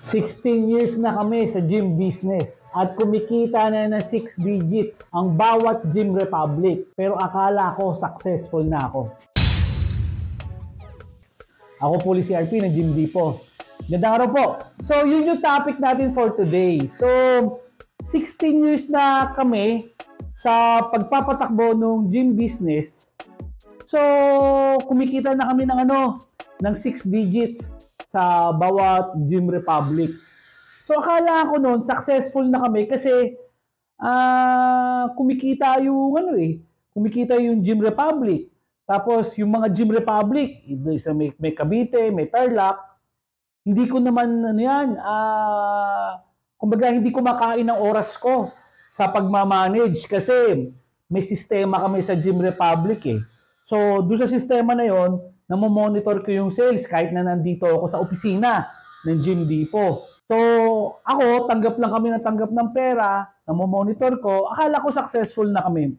16 years na kami sa gym business at kumikita na ng 6 digits ang bawat Gym Republic. Pero akala ko successful na ako. Ako po si RP ng Gym Depot. Gandang araw po. So yun yung topic natin for today. So 16 years na kami sa pagpapatakbo ng gym business. So kumikita na kami ng 6 digits sa bawat Gym Republic. So akala ko noon successful na kami kasi kumikita yung kumikita yung Gym Republic. Tapos yung mga Gym Republic, may Cavite, may Tarlac, hindi ko naman kumbaga hindi ko makain ng oras ko sa pagmamanage kasi may sistema kami sa Gym Republic eh. So doon sa sistema na yon, namomonitor ko yung sales kahit na nandito ako sa opisina ng Gym Depot. So, ako, tanggap ng pera, namomonitor ko, akala ko successful na kami.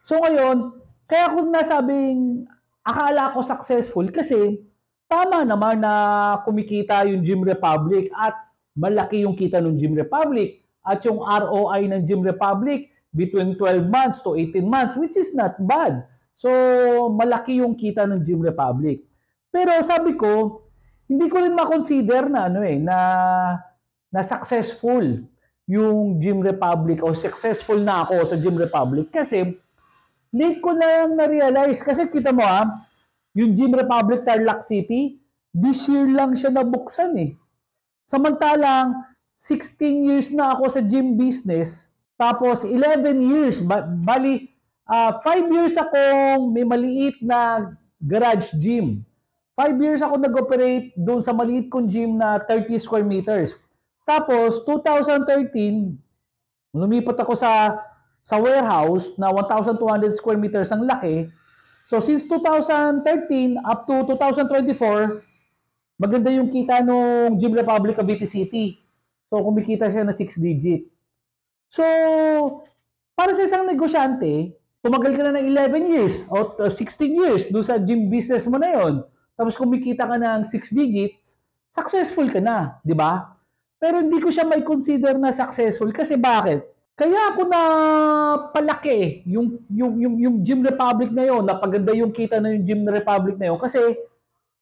So, ngayon, kaya ko nasabing akala ko successful kasi tama naman na kumikita yung Gym Republic at malaki yung kita ng Gym Republic at yung ROI ng Gym Republic between 12 months to 18 months, which is not bad. So, malaki yung kita ng Gym Republic. Pero sabi ko, hindi ko rin ma-consider na successful yung Gym Republic o successful na ako sa Gym Republic kasi late ko na na-realize. Kasi kita mo yung Gym Republic Tarlac City, this year lang siya nabuksan eh. Samantalang, 16 years na ako sa gym business, tapos 11 years, bali, 5 years akong may maliit na garage gym. 5 years ako nag-operate doon sa maliit kong gym na 30 square meters. Tapos, 2013, lumipat ako sa warehouse na 1,200 square meters ang laki. So, since 2013 up to 2024, maganda yung kita ng Gym Republic Cavite City. So, kumikita siya na 6 digit. So, para sa isang negosyante, tumagal ka na ng 11 years o 16 years doon sa gym business mo na yon. Tapos kumikita ka ng 6 digits, successful ka na, di ba? Pero hindi ko siya may consider na successful kasi bakit? Kaya ako na palaki yung Gym Republic na yon, napaganda yung kita na yung Gym Republic na yon kasi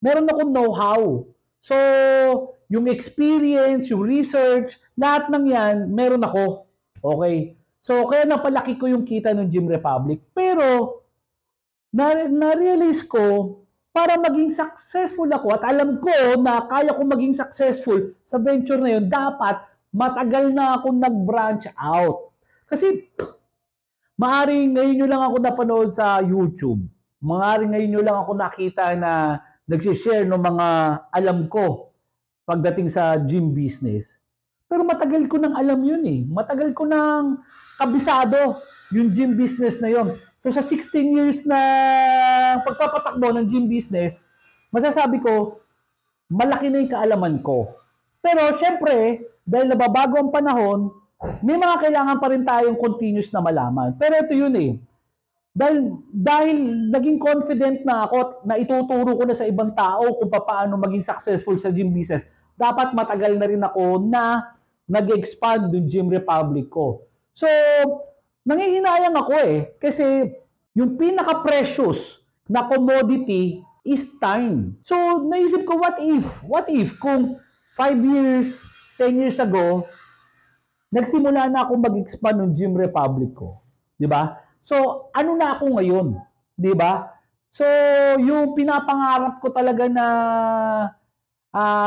meron akong know-how. So, yung experience, yung research, lahat ng yan, meron ako. Okay? So, kaya napalaki ko yung kita ng Gym Republic. Pero, na-realize ko, para maging successful ako, at alam ko na kaya ko maging successful sa venture na yun, dapat matagal na akong nag-branch out. Kasi, maaring ngayon nyo lang ako napanood sa YouTube. Maaring ngayon nyo lang ako nakita na nagsishare ng mga alam ko pagdating sa gym business. Pero matagal ko nang alam yun eh. Matagal ko nang kabisado yung gym business na yun. So sa 16 years na pagpapatakbo ng gym business, masasabi ko, malaki na yung kaalaman ko. Pero syempre, dahil nababago ang panahon, may mga kailangan pa rin tayong continuous na malaman. Pero ito yun eh. Dahil naging confident na ako na ituturo ko na sa ibang tao kung paano maging successful sa gym business, dapat matagal na rin ako na nag-expand yung Gym Republic ko. So, nangihinayang ako eh. Kasi yung pinaka-precious na commodity is time. So, naisip ko, what if kung 5 years, 10 years ago, nagsimula na ako mag-expand ng Gym Republic ko. Diba? So, ano na ako ngayon? Diba? So, yung pinapangarap ko talaga na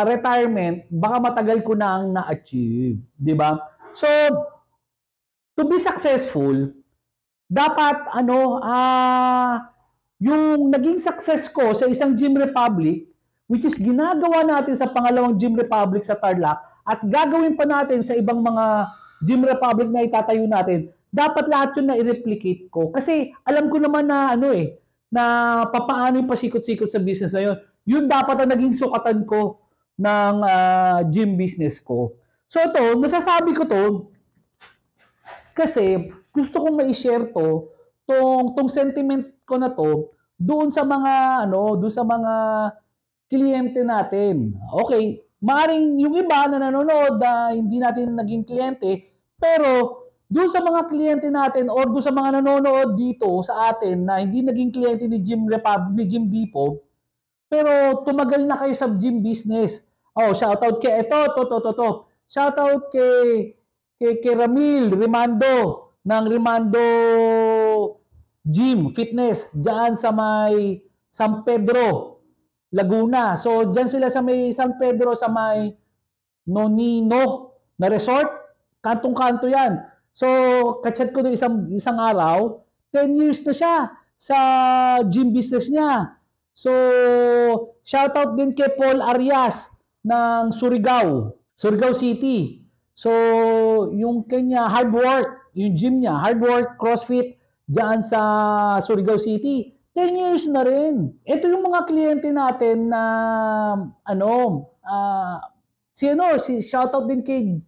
retirement, baka matagal ko na ang na-achieve. Diba? So, to be successful, dapat, yung naging success ko sa isang Gym Republic, which is ginagawa natin sa pangalawang Gym Republic sa Tarlac, at gagawin pa natin sa ibang mga Gym Republic na itatayo natin, dapat lahat yun na i-replicate ko. Kasi alam ko naman na na papaano yung pasikot-sikot sa business na yun. Yun dapat ang naging sukatan ko ng gym business ko. So ito, nasasabi ko to kasi gusto kong ma-share tong sentiment ko na to doon sa mga kliyente natin. Okay, Maaring yung iba na nanonood na hindi natin naging kliyente, pero doon sa mga kliyente natin or doon sa mga nanonood dito sa atin na hindi naging kliyente ni Jim Dipo, pero tumagal na kayo sa gym business. Oh, shoutout kay ito. Shoutout kay Ramil Rimando ng Rimando Gym Fitness diyan sa may San Pedro, Laguna. So, diyan sila sa may San Pedro sa may Nonino na resort. Kantong-kanto 'yan. So, kachat ko doon isang araw, 10 years na siya sa gym business niya. So, shoutout din kay Paul Arias ng Surigao City. So, yung kanya hard work, yung gym niya, hard work, CrossFit, diyan sa Surigao City. 10 years na rin. Ito yung mga kliyente natin na si shoutout din kay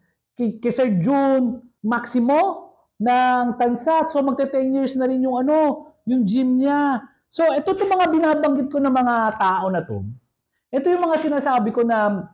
Sir June Maximo ng Tansat. So magte-10 years na rin yung gym niya. So ito yung mga binabanggit ko ng mga tao na to. Ito yung mga sinasabi ko na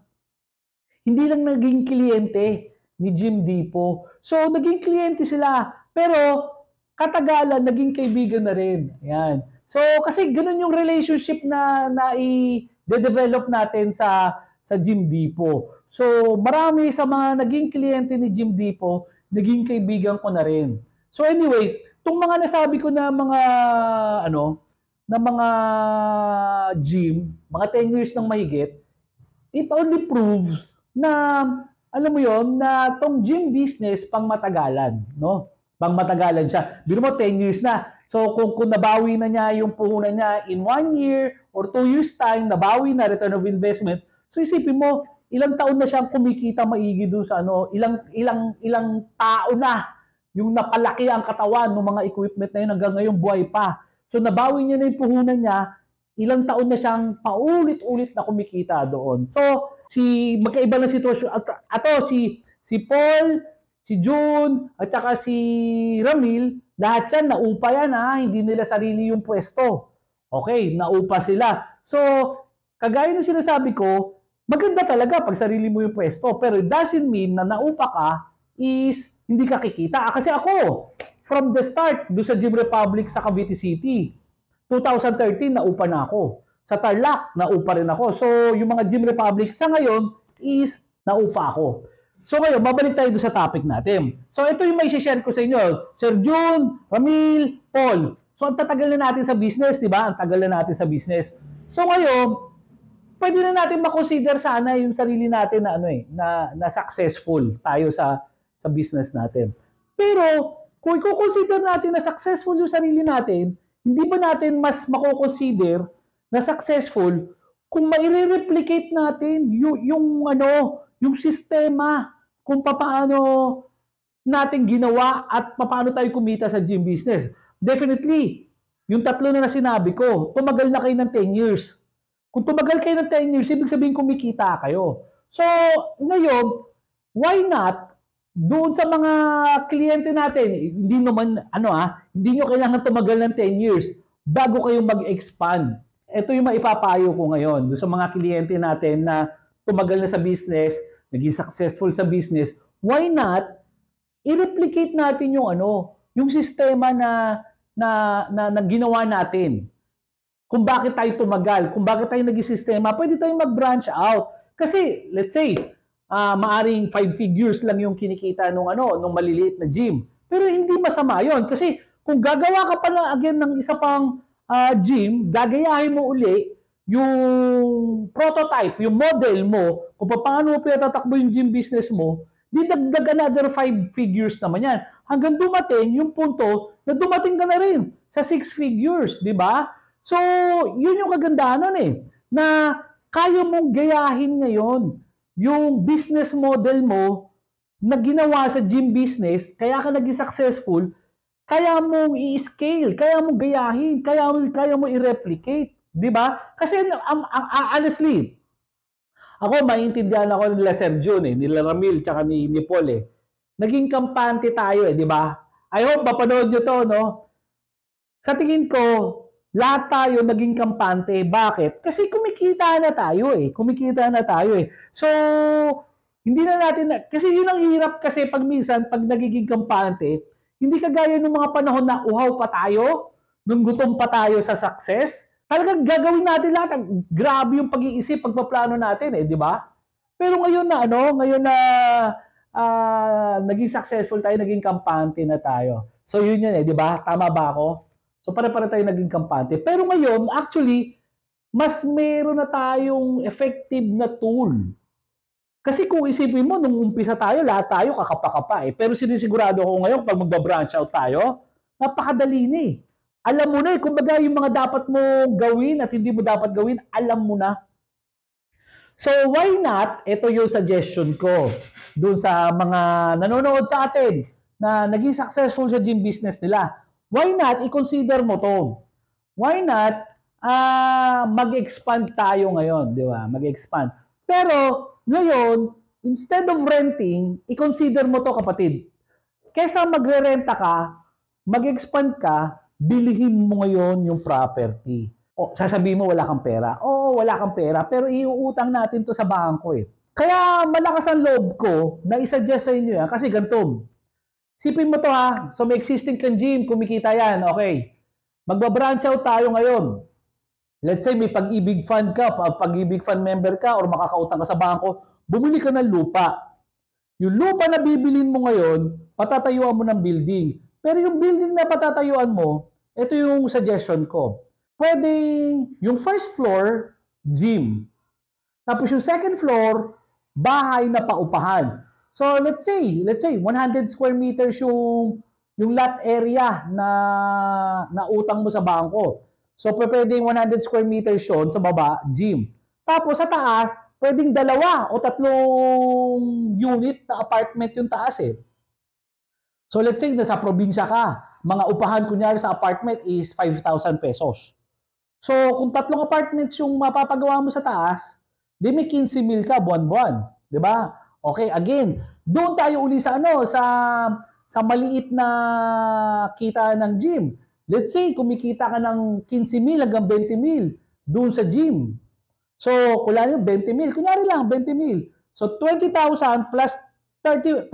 hindi lang naging kliyente ni Jim Dipo. So naging kliyente sila, pero katagalan naging kaibigan na rin. Ayan. So kasi ganun yung relationship na i-develop natin sa Jim Dipo. So marami sa mga naging kliyente ni Jim Dipo, naging kaibigan ko na rin. So anyway, itong mga nasabi ko na mga gym, mga 10 years ng mahigit, it only proves na alam mo yon na tong gym business pang matagalan, no? Pang matagalan siya. Biro mo 10 years na. So kung nabawi na niya yung puhunan niya in 1 year or 2 years time, nabawi na return of investment. So isipin mo, ilang taon na siyang kumikita maigi doon sa ilang tao na yung napalaki ang katawan ng mga equipment na yun hanggang ngayon buhay pa. So nabawi niya na yung puhunan niya, ilang taon na siyang paulit-ulit na kumikita doon. So magkaiba ng sitwasyon. Si Paul, si June, at saka si Ramil, lahat yan, naupa yan ha. Hindi nila sarili yung pwesto. Okay, naupa sila. So, kagaya ng sinasabi ko, maganda talaga pag sarili mo yung pwesto. Pero it doesn't mean na naupa ka is hindi ka kikita. Kasi ako, from the start, doon sa Gym Republic sa Cavite City, 2013, naupa na ako. Sa Tarlac, naupa rin ako. So, yung mga Gym Republic sa ngayon is naupa ako. So, ngayon, babalik tayo doon sa topic natin. So, ito yung may share ko sa inyo. Sir June, Ramil, Paul. So, ang tatagal na natin sa business, di ba? Ang tagal na natin sa business. So, ngayon, pwede na natin makonsider sana yung sarili natin na successful tayo sa business natin. Pero, kung i-consider natin na successful yung sarili natin, hindi ba natin mas mako-consider na successful kung mai-replicate natin yung sistema kung paano natin ginawa at paano tayo kumita sa gym business. Definitely, yung tatlo na sinabi ko, tumagal na kayo ng 10 years. Kung tumagal kayo ng 10 years, ibig sabihin kumikita kayo. So, ngayon, why not doon sa mga kliyente natin, hindi nyo kailangan tumagal ng 10 years bago kayo mag-expand. Ito yung maipapayo ko ngayon doon sa mga kliyente natin na tumagal na sa business, naging successful sa business. Why not i-replicate natin yung sistema na ginawa natin. Kung bakit tayo tumagal, kung bakit tayo naging sistema, pwede tayong mag-branch out. Kasi, let's say, maaring 5 figures lang yung kinikita nung maliliit na gym. Pero hindi masama yon kasi kung gagawa ka pa na again ng isa pang gym, gagayahin mo uli yung prototype, yung model mo, kung paano mo pinatatakbo yung gym business mo, di dagdag another 5 figures naman yan. Hanggang dumating yung punto na dumating ka na rin sa 6 figures, di ba? So, yun yung kagandahan nun na kaya mong gayahin ngayon yung business model mo na ginawa sa gym business, kaya ka naging successful, kaya mong i-scale, kaya mong gayahin, kaya mo i-replicate, di ba? Kasi honestly, ako maintindihan ako nila Sir June nila Ramil, tsaka ni Paul Naging kampante tayo di ba? I hope mapanood nyo to, no? Sa tingin ko, lahat tayo naging kampante. Bakit? Kasi kumikita na tayo eh. Kumikita na tayo eh. So, hindi na natin, kasi yun ang hirap kasi pag minsan, pag nagiging kampante, hindi kagaya ng mga panahon na uhaw pa tayo, nung gutom pa tayo sa success. Talagang gagawin natin lahat. Grabe yung pag-iisip, pagpaplano natin eh, di ba? Pero ngayon na ngayon na naging successful tayo, naging kampante na tayo. So yun yun eh, di ba? Tama ba ako? So pare-pare tayo naging kampante. Pero ngayon, actually, mas meron na tayong effective na tool. Kasi kung isipin mo, nung umpisa tayo, lahat tayo kakapa-kapa eh. Pero sinisigurado ko ngayon, pag magba-branch out tayo, napakadali na eh. Alam mo na eh, kumbaga yung mga dapat mo gawin at hindi mo dapat gawin, alam mo na. So why not, ito yung suggestion ko dun sa mga nanonood sa atin na naging successful sa gym business nila. Why not, i-consider mo to. Why not, mag-expand tayo ngayon, di ba? Mag-expand. Pero, ngayon, instead of renting, i-consider mo to kapatid. Kesa magre-renta ka, mag-expand ka, bilihin mo ngayon yung property. O, sasabihin mo wala kang pera. Oo, wala kang pera, pero iuutang natin to sa bangko eh. Kaya malakas ang loob ko na isuggest sa inyo yan, kasi ganito. Sipin mo to ha, so may existing kang gym, kumikita yan, okay. Magba-branch out tayo ngayon. Let's say may pag-ibig fund ka, pag-ibig fund member ka, or makakautang ka sa bangko, bumili ka ng lupa. Yung lupa na bibilin mo ngayon, patatayuan mo ng building. Pero yung building na patatayuan mo, ito yung suggestion ko. Pwedeng yung first floor, gym. Tapos yung second floor, bahay na paupahan. So let's say 100 square meters yung lot area na utang mo sa bangko. So, pwedeng 100 square meters yun sa baba, gym. Tapos sa taas, pwedeng 2 o 3 unit na apartment yung taas eh. So, let's say nasa probinsya ka, mga upahan kunyari sa apartment is 5,000 pesos. So, kung 3 apartments yung mapapagawa mo sa taas, di may 15,000 ka buwan-buwan. Di ba? Okay, again, doon tayo uli sa sa maliit na kita ng gym. Let's say, kumikita ka ng 15,000 hanggang 20,000 doon sa gym. So, kula yung 20,000. Kunyari lang, 20,000. So, 20,000 plus 20,000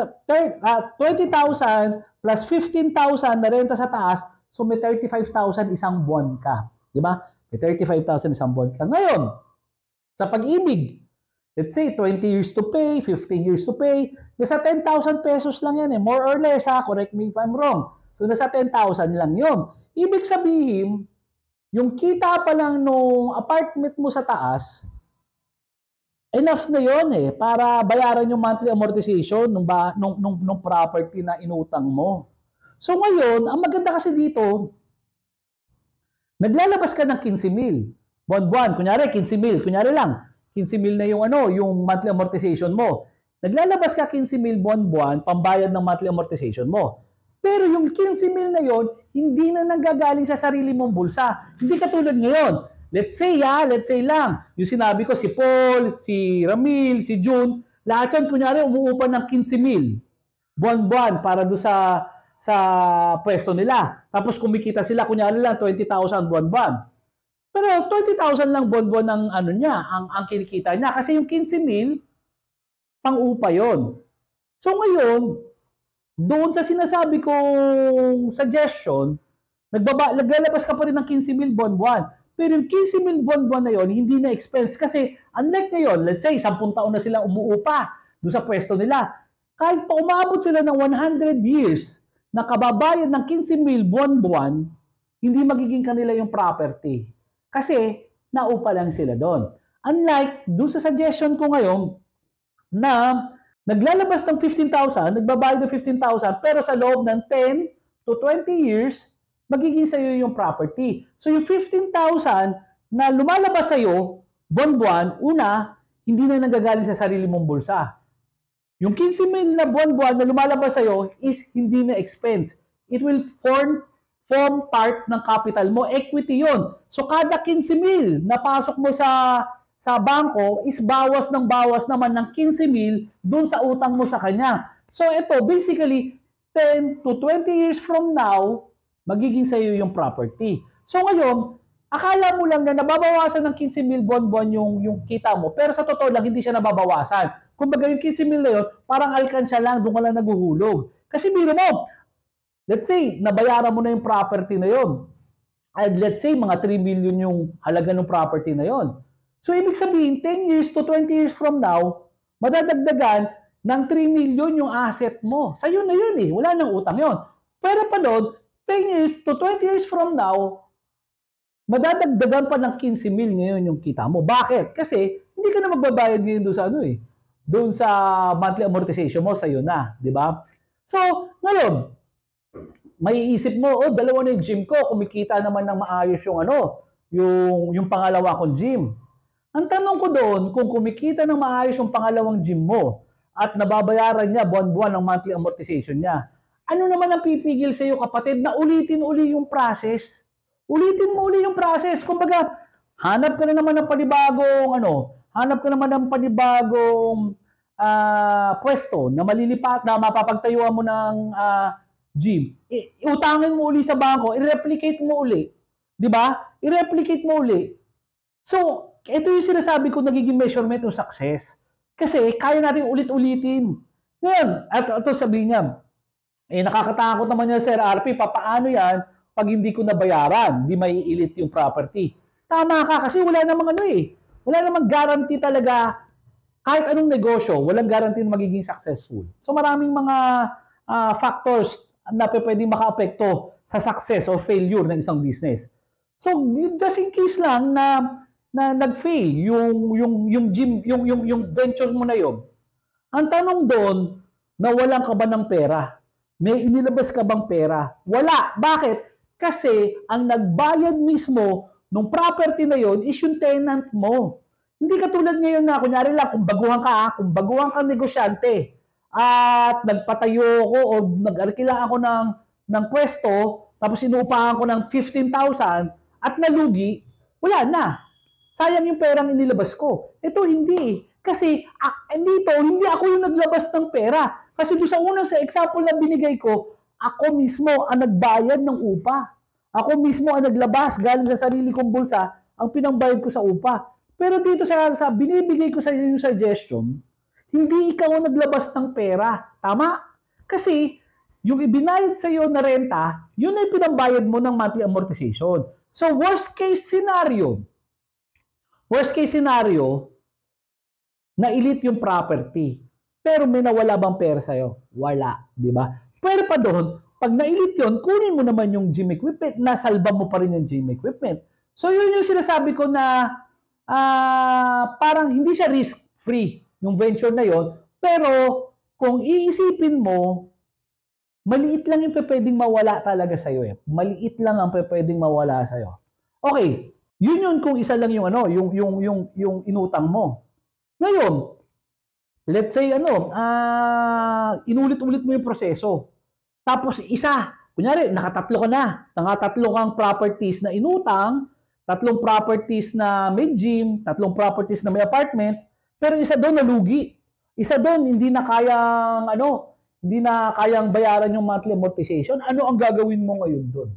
plus 15,000 na renta sa taas. So, may 35,000 isang buwan ka. Di ba? May 35,000 isang buwan ka. Ngayon, sa pag-ibig, let's say, 20 years to pay, 15 years to pay. Nasa 10,000 pesos lang yan eh. More or less ha. Correct me if I'm wrong. So, nasa 10,000 lang yun. Ibig sabihin, yung kita pa lang nung apartment mo sa taas, enough na yon eh, para bayaran yung monthly amortization nung property na inutang mo. So ngayon, ang maganda kasi dito, naglalabas ka ng 15,000. Buwan-buwan, kunyari 15,000, kunyari lang, 15,000 na yung monthly amortization mo. Naglalabas ka 15,000 buwan-buwan, pambayad ng monthly amortization mo. Pero yung 15,000 na yon, hindi na nanggagaling sa sarili mong bulsa. Hindi katulad ngayon. Let's say lang, yung sinabi ko, si Paul, si Ramil, si June, lahat yan, kunyari, umuupa ng 15,000 buwan-buwan para doon sa pwesto nila. Tapos kumikita sila, kunyari lang, 20,000 buwan-buwan. Pero 20,000 lang buwan-buwan ang kinikita niya. Kasi yung 15,000, pang-upa yon. So ngayon, doon sa sinasabi kong suggestion, naglalabas ka pa rin ng 15,000 buwan-buwan. Pero yung 15,000 buwan-buwan na yon, hindi na expense. Kasi unlike ngayon, let's say, 10 taon na sila umuupa doon sa pwesto nila. Kahit pa umabot sila ng 100 years na kababayan ng 15,000 buwan-buwan, hindi magiging kanila yung property. Kasi naupa lang sila doon. Unlike doon sa suggestion ko ngayon na naglalabas ng 15,000, nagbabayad ng 15,000, pero sa loob ng 10 to 20 years, magiging sa'yo yung property. So yung 15,000 na lumalabas sa'yo, buwan-buwan, una, hindi na nanggagaling sa sarili mong bulsa. Yung 15,000 na buwan-buwan na lumalabas sa'yo is hindi na expense. It will form part ng capital mo. Equity yon. So kada 15,000 na pasok mo sa bangko is bawas naman ng 15,000 dun sa utang mo sa kanya. So ito, basically, 10 to 20 years from now, magiging sa iyo yung property. So ngayon, Akala mo lang na nababawasan ng 15 mil buwan-buwan yung kita mo, pero sa totoo lang, hindi siya nababawasan. Kumbaga yung 15 mil na yun, parang alkansya lang, doon ka lang naguhulog. Kasi biro mo, let's say, nabayaran mo na yung property na yun. And let's say, mga 3 million yung halaga ng property na yun. So, ibig sabihin, 10 years to 20 years from now, madadagdagan ng 3 million yung asset mo. Sa'yo na yun eh. Wala nang utang yun. Pero pa doon, 10 years to 20 years from now, madadagdagan pa ng 15 mil ngayon yung kita mo. Bakit? Kasi hindi ka na magbabayad ngayon doon sa doon sa monthly amortization mo, sa'yo na, di ba? So, ngayon, may isip mo, oh, dalawa na yung gym ko, kumikita naman ng maayos yung pangalawa kong gym. Ang tanong ko doon, kung kumikita ng maayos yung pangalawang gym mo at nababayaran niya buwan-buwan ng monthly amortization niya, ano naman ang pipigil sa iyo, kapatid, na ulitin uli yung process? Ulitin mo uli yung process. Kumbaga, hanap ka na naman ng panibagong pwesto na malilipat, na mapapagtayuan mo ng gym. Utangin mo uli sa bangko, i-replicate mo uli. 'Di ba? I-replicate mo uli. So, ito yung sinasabi ko, nagiging measurement ng success. Kasi kaya natin ulit-ulitin. Ngayon, at ito sabihin niya, nakakatakot naman yan, Sir RP, papaano yan pag hindi ko nabayaran, di maiilit yung property? Tama ka, kasi wala namang wala namang guarantee talaga. Kahit anong negosyo, walang guarantee na magiging successful. So maraming mga factors na pwedeng maka-apekto sa success or failure ng isang business. So just in case lang na nag-fail yung gym, yung venture mo na yon. Ang tanong doon, nawalan ka ba ng pera? May inilabas ka bang pera? Wala. Bakit? Kasi ang nagbayad mismo ng property na yon is yung tenant mo. Hindi katulad ngayon na, kunyari lang, kung baguhan ka negosyante, at nagpatayo ko o nag-arkila ako ng pwesto, tapos inupahan ko ng 15,000 at nalugi, wala na. Sayang yung perang inilabas ko. Ito hindi. Kasi dito, hindi ako yung naglabas ng pera. Kasi doon sa unang sa example na binigay ko, ako mismo ang nagbayad ng upa. Ako mismo ang naglabas galing sa sarili kong bulsa ang pinangbayad ko sa upa. Pero dito sa binibigay ko sa iyo yung suggestion, hindi ikaw ang naglabas ng pera. Tama? Kasi yung ibinayad sa iyo na renta, yun ay pinambayad mo ng monthly amortization. So worst case scenario, na-elite yung property. Pero may nawala bang pera sa'yo? Wala. Di ba? Pero pa doon, pag na-elite yun, kunin mo naman yung gym equipment, nasalba mo pa rin yung gym equipment. So yun yung sinasabi ko na parang hindi siya risk-free yung venture na yon. Pero kung iisipin mo, maliit lang yung pwedeng mawala talaga sa'yo eh. Maliit lang ang pwedeng mawala sa'yo. Okay, yun kung isa lang yung yung inutang mo. Ngayon, let's say inulit-ulit mo yung proseso. Tapos kunyari nakatatlo kang properties na inutang, 3 properties na may gym, 3 properties na may apartment, pero isa doon nalugi. Isa doon hindi na kayang bayaran yung monthly amortization. Ano ang gagawin mo ngayon doon?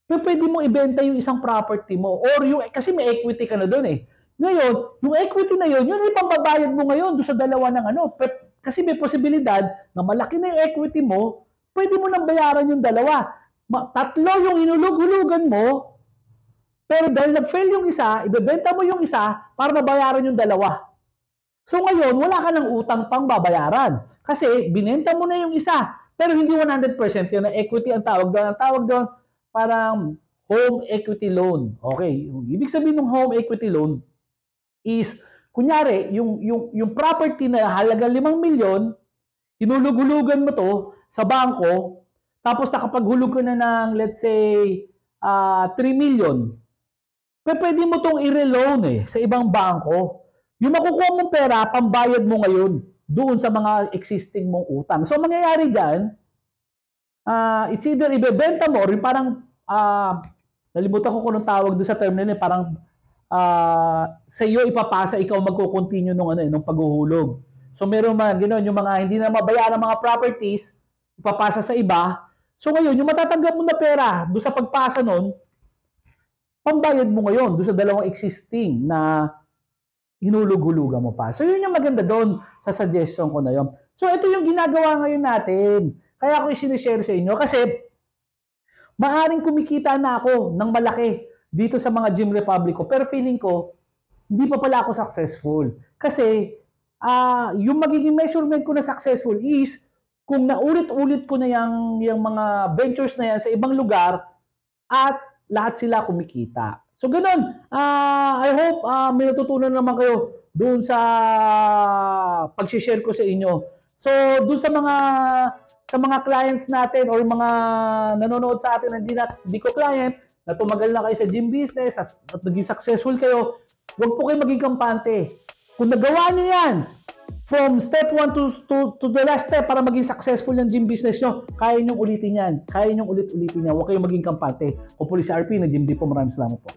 Pwede mo ibenta yung isang property mo kasi may equity ka na doon eh. Ngayon, yung equity na yun ay pambabayad mo ngayon doon sa dalawa ng kasi may posibilidad na malaki na yung equity mo, pwede mo nang bayaran yung dalawa. 3 yung hinulug-hulugan mo, pero dahil nag-fail yung isa, ibebenta mo yung isa para mabayaran yung dalawa. So ngayon, wala ka ng utang pang babayaran. Kasi binenta mo na yung isa, pero hindi 100% yun na equity ang tawag doon. Ang tawag doon, parang home equity loan. Okay, ibig sabihin ng home equity loan is, kunyari, yung property na halaga 5 milyon, hinulug-hulugan mo to sa bangko, tapos nakapaghulog ka na ng, let's say, 3 million, pwede mo tong i-reloan sa ibang bangko. Yung makukuha mong pera, pambayad mo ngayon doon sa mga existing mong utang. So, mangyayari dyan, it's either ibebenta mo, or yung parang, nalimutan ko kung anong tawag doon sa term nila, parang, sa iyo ipapasa, ikaw magko-continue nung paghuhulog. So meron man ganoon, yung mga hindi na mabayaran mga properties, ipapasa sa iba. So ngayon, yung matatanggap mo na pera doon sa pagpasa nun, pambayad mo ngayon doon sa dalawang existing na hinulug-hulugan mo pa. So yun yung maganda doon sa suggestion ko na yun. So ito yung ginagawa ngayon natin. Kaya ako sinishare sa inyo kasi maaring kumikita na ako ng malaki dito sa mga Gym Republic ko. Pero feeling ko, hindi pa pala ako successful. Kasi yung magiging measurement ko na successful is kung naulit-ulit ko na yung mga ventures na yan sa ibang lugar at lahat sila kumikita. So ganun, I hope may natutunan naman kayo doon sa pag-share ko sa inyo. So doon sa mga clients natin or mga nanonood sa atin na hindi ko client, na tumagal na kayo sa gym business at naging successful kayo, huwag po kayo maging kampante. Kung nagawa nyo yan, from step 1 to the last step para maging successful yung gym business nyo, kaya nyong ulitin yan. Kaya nyong ulit-ulitin yan. Huwag kayong maging kampante. Ako po si RP na Gym Depot. Maraming salamat po.